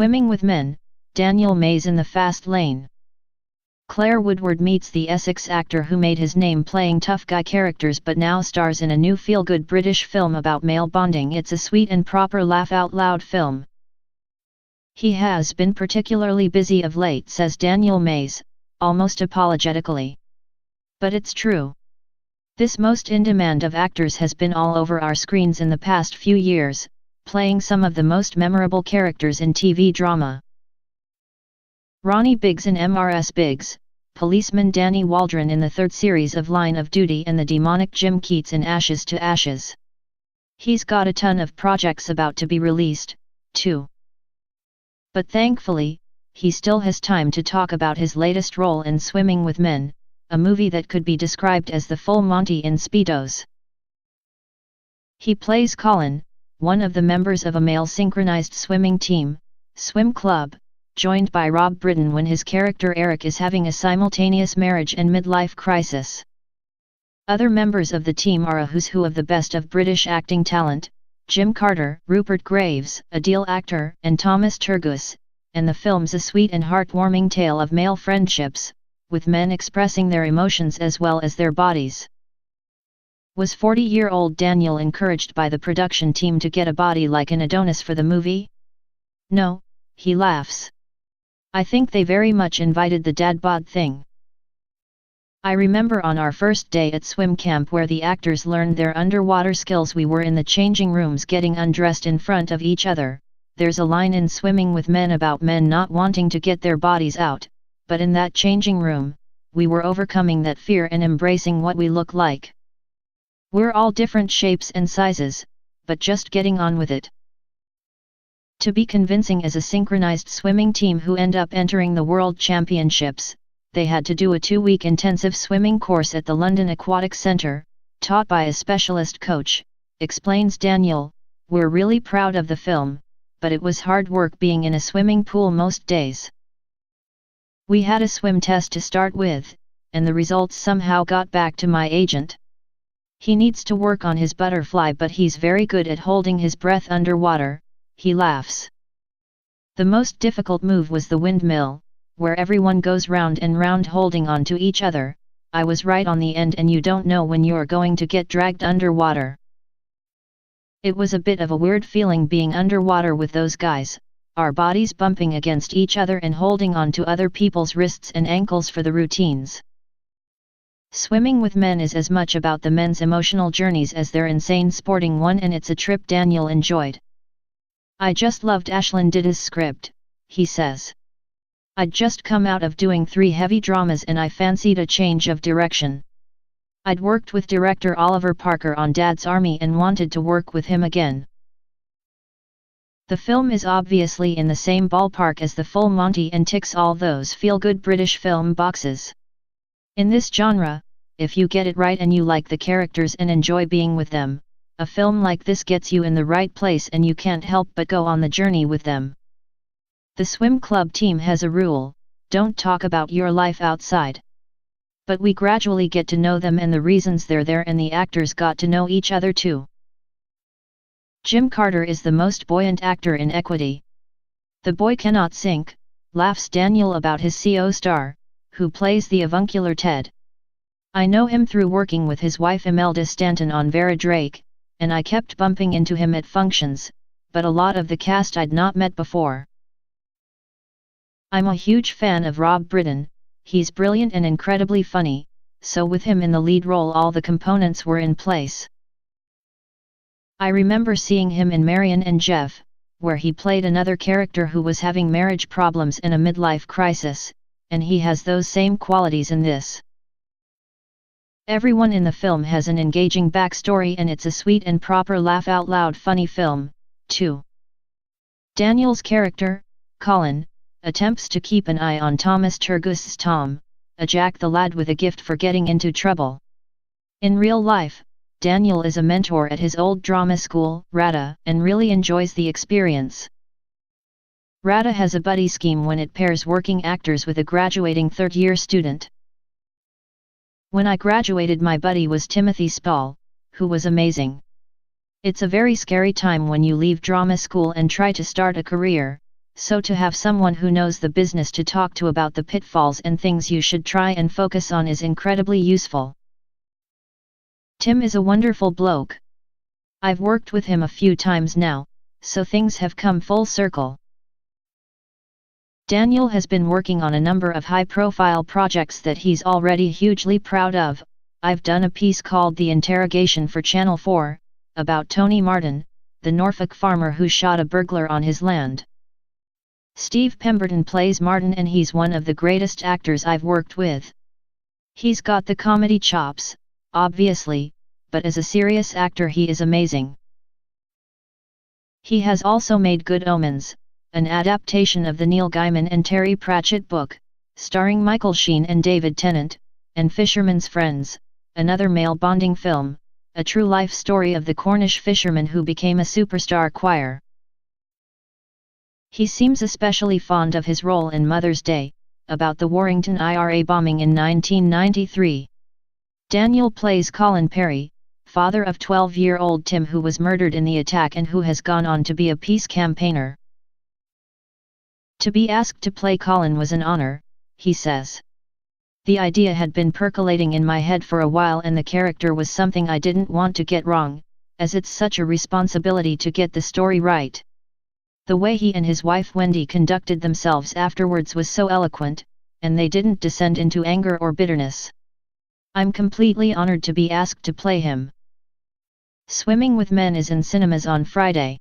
Swimming with Men, Daniel Mays in the fast lane. Clair Woodward meets the Essex actor who made his name playing tough guy characters but now stars in a new feel-good British film about male bonding. It's a sweet and proper laugh-out-loud film. He has been particularly busy of late, says Daniel Mays, almost apologetically. But it's true. This most in-demand of actors has been all over our screens in the past few years, playing some of the most memorable characters in TV drama. Ronnie Biggs in MRS Biggs, policeman Danny Waldron in the third series of Line of Duty, and the demonic Jim Keats in Ashes to Ashes. He's got a ton of projects about to be released, too. But thankfully, he still has time to talk about his latest role in Swimming with Men, a movie that could be described as the full Monty in Speedos. He plays Colin, one of the members of a male synchronized swimming team, swim club, joined by Rob Brydon when his character Eric is having a simultaneous marriage and midlife crisis. Other members of the team are a who's who of the best of British acting talent: Jim Carter, Rupert Graves, Adeel Akhtar, and Thomas Turgoose, and the film's a sweet and heartwarming tale of male friendships, with men expressing their emotions as well as their bodies. Was 40-year-old Daniel encouraged by the production team to get a body like an Adonis for the movie? No, he laughs. I think they very much invited the dad-bod thing. I remember on our first day at swim camp where the actors learned their underwater skills, we were in the changing rooms getting undressed in front of each other. There's a line in Swimming with Men about men not wanting to get their bodies out, but in that changing room, we were overcoming that fear and embracing what we look like. We're all different shapes and sizes, but just getting on with it. To be convincing as a synchronized swimming team who end up entering the World Championships, they had to do a 2-week intensive swimming course at the London Aquatic Centre, taught by a specialist coach, explains Daniel. We're really proud of the film, but it was hard work being in a swimming pool most days. We had a swim test to start with, and the results somehow got back to my agent. He needs to work on his butterfly, but he's very good at holding his breath underwater, he laughs. The most difficult move was the windmill, where everyone goes round and round holding on to each other. I was right on the end and you don't know when you're going to get dragged underwater. It was a bit of a weird feeling being underwater with those guys, our bodies bumping against each other and holding on to other people's wrists and ankles for the routines. Swimming with Men is as much about the men's emotional journeys as their insane sporting one, and it's a trip Daniel enjoyed. I just loved Ashlyn Didda's script, he says. I'd just come out of doing 3 heavy dramas and I fancied a change of direction. I'd worked with director Oliver Parker on Dad's Army and wanted to work with him again. The film is obviously in the same ballpark as the full Monty and ticks all those feel-good British film boxes. In this genre, if you get it right and you like the characters and enjoy being with them, a film like this gets you in the right place and you can't help but go on the journey with them. The swim club team has a rule: don't talk about your life outside. But we gradually get to know them and the reasons they're there, and the actors got to know each other too. Jim Carter is the most buoyant actor in Equity. The boy cannot sink, laughs Daniel about his co-star, who plays the avuncular Ted. I know him through working with his wife Imelda Stanton on Vera Drake, and I kept bumping into him at functions, but a lot of the cast I'd not met before. I'm a huge fan of Rob Brydon. He's brilliant and incredibly funny, so with him in the lead role all the components were in place. I remember seeing him in Marion and Jeff, where he played another character who was having marriage problems and a midlife crisis, and he has those same qualities in this. Everyone in the film has an engaging backstory and it's a sweet and proper laugh-out-loud funny film, too. Daniel's character, Colin, attempts to keep an eye on Thomas Turgoose's Tom, a Jack the lad with a gift for getting into trouble. In real life, Daniel is a mentor at his old drama school, RADA, and really enjoys the experience. RADA has a buddy scheme when it pairs working actors with a graduating third-year student. When I graduated, my buddy was Timothy Spall, who was amazing. It's a very scary time when you leave drama school and try to start a career, so to have someone who knows the business to talk to about the pitfalls and things you should try and focus on is incredibly useful. Tim is a wonderful bloke. I've worked with him a few times now, so things have come full circle. Daniel has been working on a number of high-profile projects that he's already hugely proud of. I've done a piece called The Interrogation for Channel 4, about Tony Martin, the Norfolk farmer who shot a burglar on his land. Steve Pemberton plays Martin and he's one of the greatest actors I've worked with. He's got the comedy chops, obviously, but as a serious actor he is amazing. He has also made Good Omens, an adaptation of the Neil Gaiman and Terry Pratchett book, starring Michael Sheen and David Tennant, and Fisherman's Friends, another male bonding film, a true life story of the Cornish fisherman who became a superstar choir. He seems especially fond of his role in Mother's Day, about the Warrington IRA bombing in 1993. Daniel plays Colin Perry, father of 12-year-old Tim who was murdered in the attack and who has gone on to be a peace campaigner. To be asked to play Colin was an honor, he says. The idea had been percolating in my head for a while and the character was something I didn't want to get wrong, as it's such a responsibility to get the story right. The way he and his wife Wendy conducted themselves afterwards was so eloquent, and they didn't descend into anger or bitterness. I'm completely honored to be asked to play him. Swimming with Men is in cinemas on Friday.